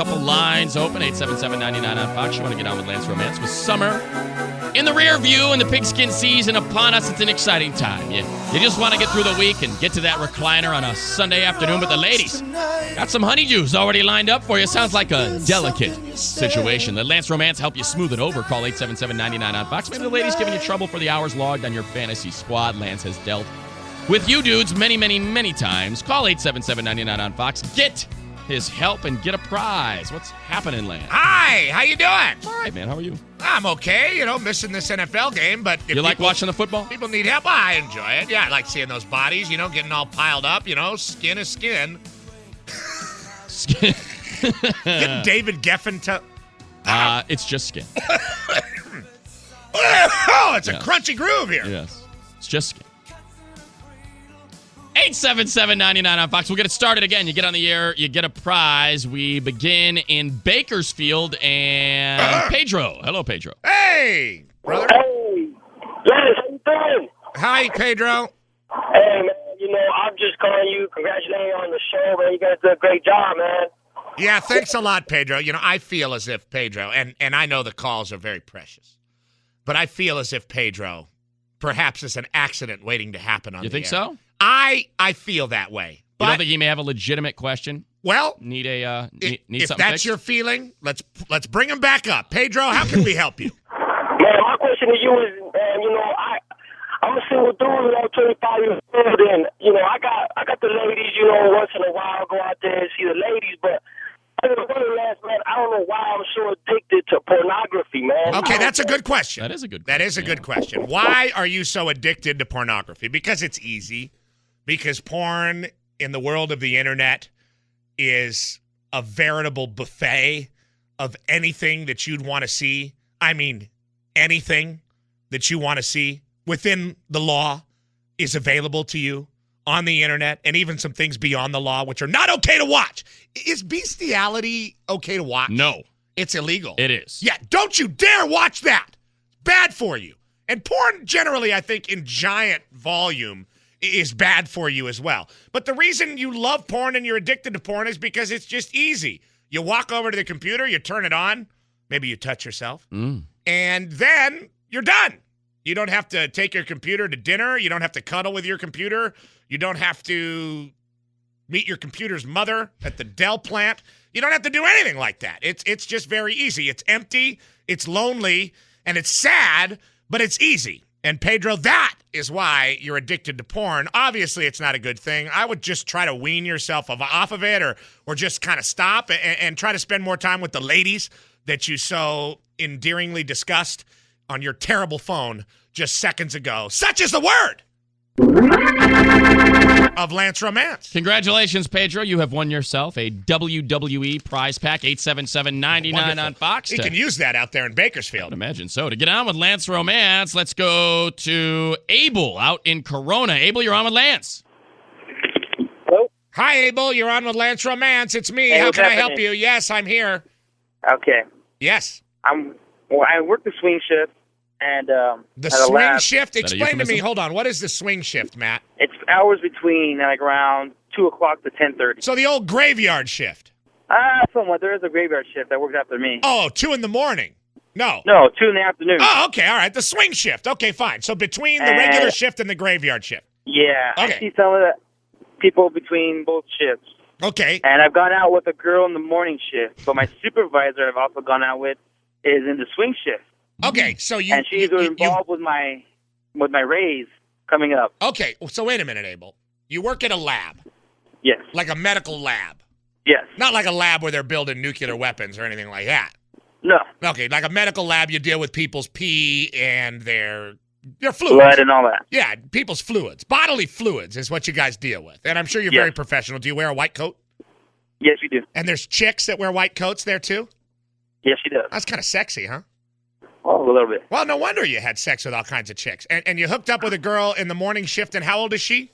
couple lines open. 877-99 on Fox. You want to get on with Lance Romance with summer in the rear view and the pigskin season upon us. It's an exciting time. You just want to get through the week and get to that recliner on a Sunday afternoon. But the ladies got some honeydews already lined up for you. Sounds like a delicate situation. Let Lance Romance help you smooth it over. Call 877-99 on Fox. Maybe the ladies giving you trouble for the hours logged on your fantasy squad. Lance has dealt with you dudes many, many, many times. Call 877-99 on Fox. Get his help and get a prize. What's happening, Lance? Hi, how you doing? All right, man. How are you? I'm okay, missing this NFL game, but if You like watching the football? people need help, I enjoy it. Yeah, I like seeing those bodies, getting all piled up, skin is skin. Get David Geffen to... It's just skin. Oh, it's a crunchy groove here. Yes. It's just skin. 877-99 on Fox. We'll get it started again. You get on the air, you get a prize. We begin in Bakersfield and Pedro. Hello, Pedro. Hey, brother. Hey, Dennis, how you doing? Hi, Pedro. Hey, man, I'm just calling you, congratulating you on the show, man. You guys did a great job, man. Yeah, thanks a lot, Pedro. I feel as if Pedro, and I know the calls are very precious, but I feel as if Pedro perhaps is an accident waiting to happen on the air. You think so? I feel that way. You don't think he may have a legitimate question? Well, Need if something that's fixed? your feeling, let's bring him back up. Pedro, how can we help you? Man, my question to you is, man, I'm a single dude, 25 years old, and, I got the ladies, once in a while, go out there and see the ladies, but I don't know why I'm so addicted to pornography, man. Okay, that's a good question. That is a good That is a question, good question. Why are you so addicted to pornography? Because it's easy. Because porn in the world of the internet is a veritable buffet of anything that you'd want to see. I mean, anything that you want to see within the law is available to you on the internet, and even some things beyond the law which are not okay to watch. Is bestiality okay to watch? No. It's illegal. It is. Yeah, don't you dare watch that. Bad for you. And porn generally, I think, in giant volume is bad for you as well. But the reason you love porn and you're addicted to porn is because it's just easy. You walk over to the computer, you turn it on, maybe you touch yourself, and then you're done. You don't have to take your computer to dinner. You don't have to cuddle with your computer. You don't have to meet your computer's mother at the Dell plant. You don't have to do anything like that. It's just very easy. It's empty, it's lonely, and it's sad, but it's easy. And Pedro, that is why you're addicted to porn. Obviously, it's not a good thing. I would just try to wean yourself off of it or just kind of stop and try to spend more time with the ladies that you so endearingly discussed on your terrible phone just seconds ago. Such is the word of Lance Romance. Congratulations, Pedro. You have won yourself a WWE prize pack, 877-99 on Fox. He can use that out there in Bakersfield. I'd imagine so. To get on with Lance Romance, let's go to Abel out in Corona. Abel, you're on with Lance. Hello? Hi, Abel. You're on with Lance Romance. It's me. Hey, How what's can I help happening? you? Yes, I'm here. Okay. Yes. I work the swing shift, and The at a swing lab. shift? that a Explain to me. euphemism? Hold on. What is the swing shift, Matt? It's hours between around 2 o'clock to 10:30. So the old graveyard shift. Somewhat. There is a graveyard shift that works after me. Oh, 2 in the morning. No. No, 2 in the afternoon. Oh, okay. All right. The swing shift. Okay, fine. So between the regular shift and the graveyard shift. Yeah. Okay. I see some of the people between both shifts. Okay. And I've gone out with a girl in the morning shift, but my supervisor I've also gone out with is in the swing shift. Okay. So you And she's involved with my raise coming up. Okay. So wait a minute, Abel. You work at a lab, Yes. like a medical lab. Yes. Not like a lab where they're building nuclear weapons or anything like that. No. Okay, like a medical lab, you deal with people's pee and their fluids. Blood and all that. Yeah, people's fluids. Bodily fluids is what you guys deal with. And I'm sure you're Yes. very professional. Do you wear a white coat? Yes, you do. And there's chicks that wear white coats there too? Yes, she does. That's kind of sexy, huh? Oh, a little bit. Well, no wonder you had sex with all kinds of chicks. And you hooked up with a girl in the morning shift, and how old is she?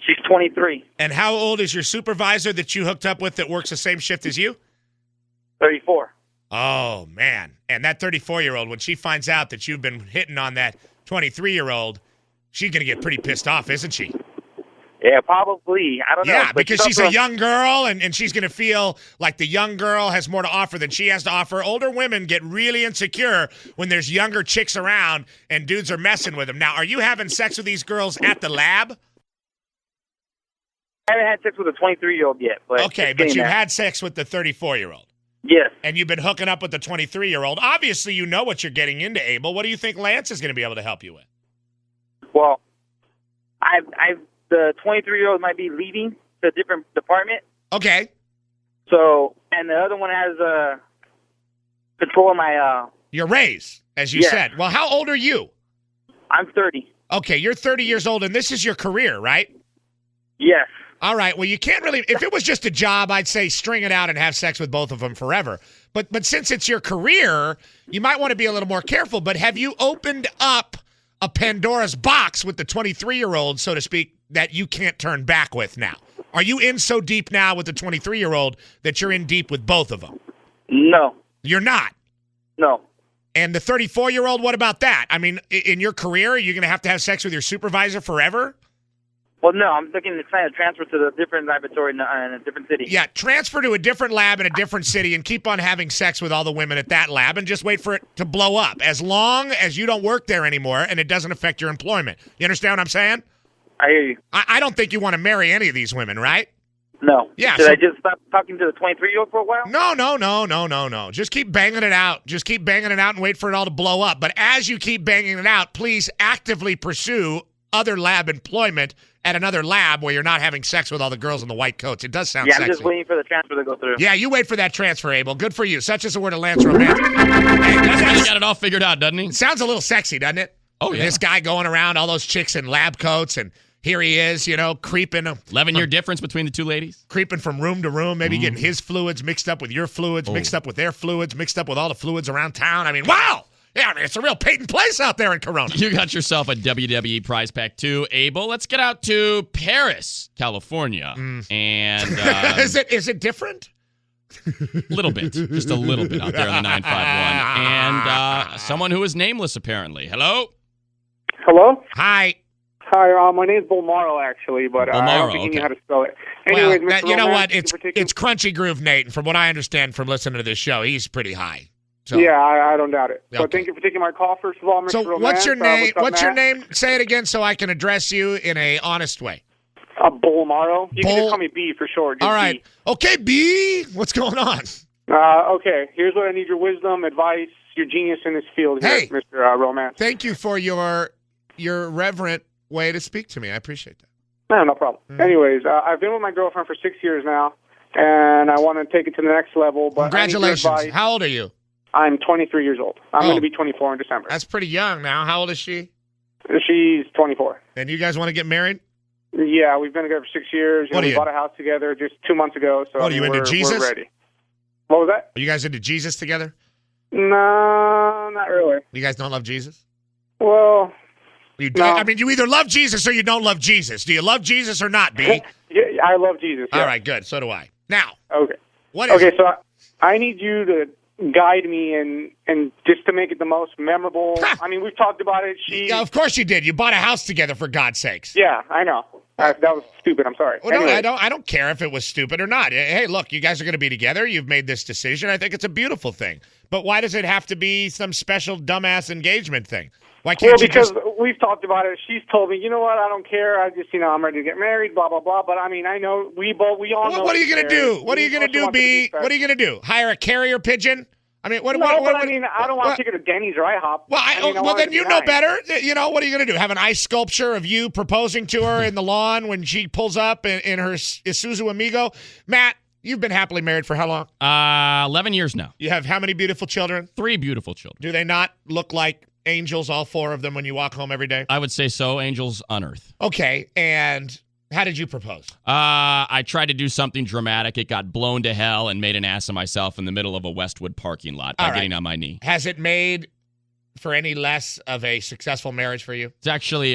She's 23. And how old is your supervisor that you hooked up with that works the same shift as you? 34. Oh, man. And that 34-year-old, when she finds out that you've been hitting on that 23-year-old, she's going to get pretty pissed off, isn't she? Yeah, probably. I don't know. Yeah, But because she's a young girl, and she's going to feel like the young girl has more to offer than she has to offer. Older women get really insecure when there's younger chicks around and dudes are messing with them. Now, are you having sex with these girls at the lab? I haven't had sex with a 23-year-old yet. But Okay, but you've had sex with the 34-year-old. Yes. And you've been hooking up with the 23-year-old. Obviously, you know what you're getting into, Abel. What do you think Lance is going to be able to help you with? Well, the 23-year-old might be leaving to a different department. Okay. So, and the other one has control of my... Your raise, as you said. Well, how old are you? I'm 30. Okay, you're 30 years old, and this is your career, right? Yes. All right, well, you can't really – if it was just a job, I'd say string it out and have sex with both of them forever. But since it's your career, you might want to be a little more careful. But have you opened up a Pandora's box with the 23-year-old, so to speak, that you can't turn back with now? Are you in so deep now with the 23-year-old that you're in deep with both of them? No. You're not? No. And the 34-year-old, what about that? I mean, in your career, are you going to have sex with your supervisor forever? Well, no, I'm looking to try to transfer to a different laboratory in a different city. Yeah, transfer to a different lab in a different city and keep on having sex with all the women at that lab and just wait for it to blow up as long as you don't work there anymore and it doesn't affect your employment. You understand what I'm saying? I hear you. I don't think you want to marry any of these women, right? No. Yeah. Should I just stop talking to the 23-year-old for a while? No. Just keep banging it out. Just keep banging it out and wait for it all to blow up. But as you keep banging it out, please actively pursue other lab employment at another lab where you're not having sex with all the girls in the white coats. It does sound sexy. I'm just waiting for the transfer to go through. Yeah, you wait for that transfer, Abel. Good for you. Such is the word of Lance Romance. Hey, He's got it all figured out, doesn't he? it sounds a little sexy, doesn't it? Oh, yeah. This guy going around, all those chicks in lab coats, and here he is, creeping. 11-year difference between the two ladies? Creeping from room to room, maybe getting his fluids mixed up with your fluids, mixed up with their fluids, mixed up with all the fluids around town. I mean, wow! Yeah, I mean, it's a real Peyton place out there in Corona. You got yourself a WWE prize pack too, Abel. Let's get out to Paris, California. And is it different? Little bit. Just a little bit out there on the 951. And someone who is nameless, apparently. Hello? Hello? Hi. Hi, my name's Bolmaro, actually, but I don't think you know how to spell it. Anyways, well, Mr. you know Romance, what? It's Crunchy Groove Nate, and from what I understand from listening to this show, he's pretty high. So. Yeah, I don't doubt it. So Okay. thank you for taking my call, first of all, Mr. So Romance. what's your name? What's What's up, your Matt? name? Say it again so I can address you in a honest way. Bolmaro. You can just call me B for short. Just All right. B. Okay, B. What's going on? Okay, here's what I need: your wisdom, advice, your genius in this field here, Hey. Mr. Romance. Thank you for your reverent way to speak to me. I appreciate that. No problem. Anyways, I've been with my girlfriend for 6 years now, and I want to take it to the next level. But Congratulations. I need your advice. How old are you? I'm 23 years old. I'm Oh. going to be 24 in December. That's pretty young now. How old is she? She's 24. And you guys want to get married? Yeah, we've been together for 6 years. What are We you- bought a house together just 2 months ago. So What, are you into Jesus? We're ready. What was that? Are you guys into Jesus together? No, not really. You guys don't love Jesus? Well, No. I mean, you either love Jesus or you don't love Jesus. Do you love Jesus or not, B? yeah, I love Jesus. Yeah. All right, good. So do I. Now, Okay. what is Okay, so I need you to guide me and just to make it the most memorable. I mean, we've talked about it. Yeah, of course you did. You bought a house together, for God's sakes. Yeah, I know. That was stupid. I'm sorry. Well, no, Anyway. I don't care if it was stupid or not. Hey, look, you guys are going to be together. You've made this decision. I think it's a beautiful thing. But why does it have to be some special dumbass engagement thing? Why can't Well, you because just... we've talked about it. She's told me, you know what? I don't care. I just, I'm ready to get married. Blah blah blah. But I mean, I know we all know. What are you going to do? What are you going to do, B? What What are you going to do? Hire a carrier pigeon? I mean, what? No, what, but what, I mean, I don't want to take her to Denny's or IHOP. Well, I want well, it then to be you know nice. better. What are you going to do? Have an ice sculpture of you proposing to her in the lawn when she pulls up in her Isuzu Amigo? Matt, you've been happily married for how long? 11 years now. You have how many beautiful children? 3 beautiful children. Do they not look like angels, all 4 of them, when you walk home every day? I would say so. Angels on earth. Okay, and how did you propose? I tried to do something dramatic. It got blown to hell and made an ass of myself in the middle of a Westwood parking lot by All right. getting on my knee. Has it made for any less of a successful marriage for you? It's actually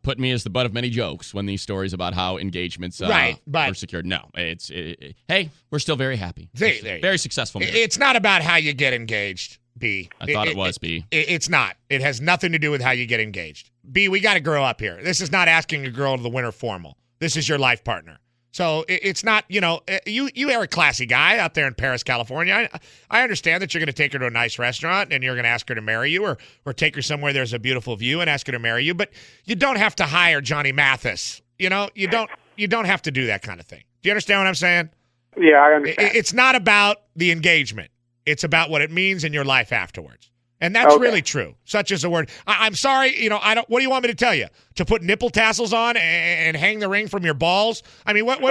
put me as the butt of many jokes when these stories about how engagements Right, but- were secured. No, hey, we're still very happy. There you Very go. successful marriage. It's not about how you get engaged, B. I thought it was, B. It's not. It has nothing to do with how you get engaged. B, we got to grow up here. This is not asking a girl to the winter formal. this is your life partner. So it's not, you are a classy guy out there in Paris, California. I understand that you're going to take her to a nice restaurant and you're going to ask her to marry you, or take her somewhere there's a beautiful view and ask her to marry you. But you don't have to hire Johnny Mathis. You don't have to do that kind of thing. Do you understand what I'm saying? Yeah, I understand. It's not about the engagement. It's about what it means in your life afterwards. And that's really true. Such is a word. I'm sorry, I don't. What do you want me to tell you? To put nipple tassels on and hang the ring from your balls? I mean, what do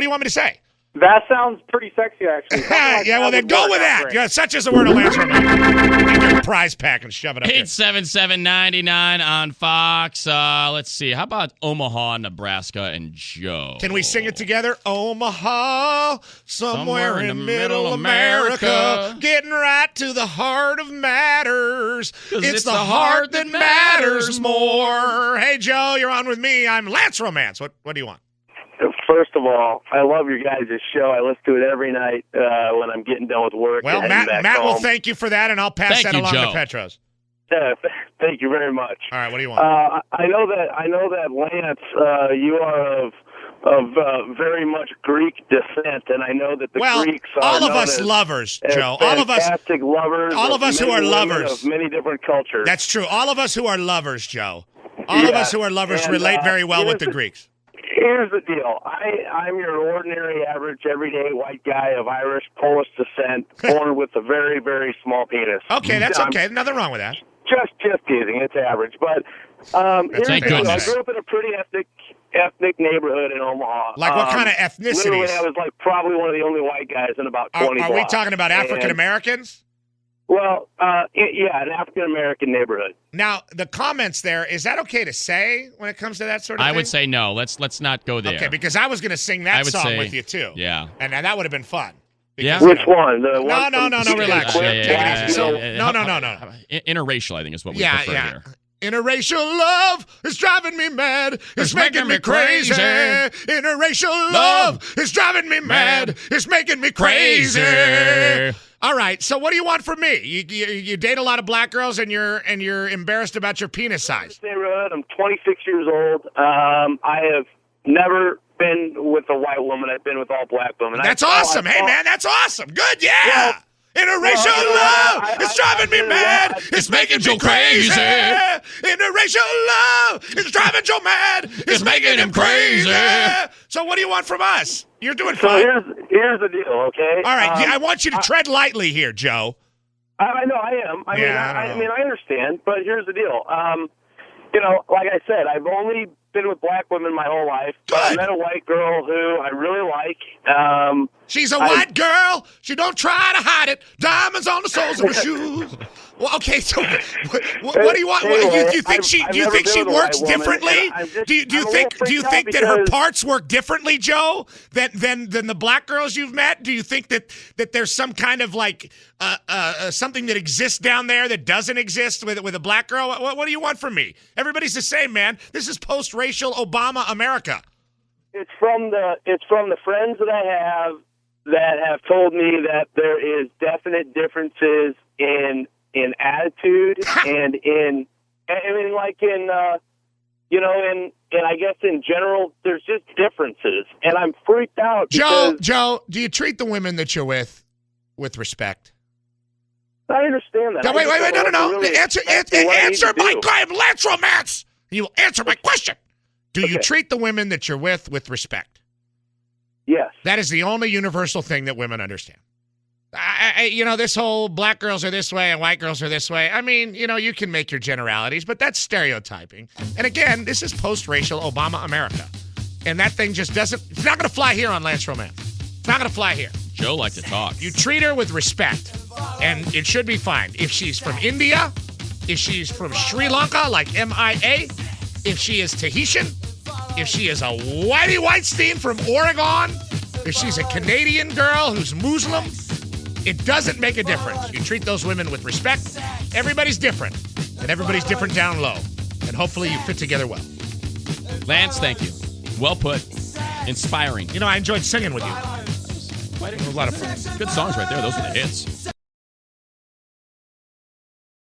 you want me to say? That sounds pretty sexy, actually. Yeah, well, then go with that. Yeah, such is a word will answer. Take your prize pack and shove it up 877-99 on Fox. Let's see. How about Omaha, Nebraska, and Joe? Can we sing it together? Omaha, somewhere in the middle America, getting right to the heart of matters. It's the heart that matters more. Hey, Joe, you're on with me. I'm Lance Romance. What do you want? First of all, I love your guys' show. I listen to it every night when I'm getting done with work. Well, Matt will thank you for that, and I'll pass that along to Petros. Thank you very much. All right, what do you want? I know that Lance, you are of very much Greek descent, and I know that the Greeks are all of us lovers, Joe. All of us fantastic lovers. All of us who are lovers of many different cultures. That's true. All of us who are lovers, Joe. All of us who are lovers relate very well with the Greeks. Here's the deal. I'm your ordinary, average, everyday white guy of Irish, Polish descent, born with a very, very small penis. Okay, that's okay. Nothing wrong with that. Just teasing. It's average. But thank goodness. I grew up in a pretty ethnic neighborhood in Omaha. Like what kind of ethnicities? Literally, I was like probably one of the only white guys in about 20 Are we talking about African Americans? Well, yeah, an African-American neighborhood. Now, the comments there, is that okay to say when it comes to that sort of thing? I would say no. Let's not go there. Okay, because I was going to sing that song with you, too. Yeah. And that would have been fun. Yeah? Which one? No, relax. Take it easy. No. Interracial, I think, is what we prefer here. Interracial love is driving me mad. It's making me crazy. Interracial love is driving me mad. It's making me crazy. All right, so what do you want from me? You date a lot of black girls and you're embarrassed about your penis size. I'm 26 years old. I have never been with a white woman. I've been with all black women. That's awesome. Hey, man, that's awesome. Good, yeah. Interracial love is driving me mad. It's making me crazy. Interracial love is driving Joe mad. It's making him crazy. So what do you want from us? You're doing fine. So here's the deal, okay? All right, I want you to tread lightly here, Joe. I know I am. I mean, I understand, but here's the deal. Like I said, I've only been with black women my whole life. Good. I met a white girl who I really like. She's a white girl. She don't try to hide it. Diamonds on the soles of her shoes. Well, okay, so what do you want? Anyway, do you think she works differently? Do you think that her parts work differently, Joe, than the black girls you've met? Do you think that there's some kind of like something that exists down there that doesn't exist with a black girl? What do you want from me? Everybody's the same, man. This is post-racial Obama America. It's from the friends that I have told me that there is definite differences in attitude and in I guess in general there's just differences, and I'm freaked out. Joe, do you treat the women that you're with respect? I understand that. No, wait, no. Really answer my question. Lance Romance. You will answer my question. Do you treat the women that you're with respect? Yes. That is the only universal thing that women understand. This whole black girls are this way and white girls are this way. I mean, you can make your generalities, but that's stereotyping. And again, this is post-racial Obama America. And that thing just it's not going to fly here on Lance Romance. It's not going to fly here. Joe likes to talk. You treat her with respect, and it should be fine. If she's from India, if she's from Sri Lanka, like MIA, if she is Tahitian, if she is a Whitey Whitestein from Oregon, if she's a Canadian girl who's Muslim, it doesn't make a difference. You treat those women with respect. Everybody's different, and everybody's different down low. And hopefully you fit together well. Lance, thank you. Well put. Inspiring. I enjoyed singing with you. It was a lot of fun. Good songs right there. Those were the hits.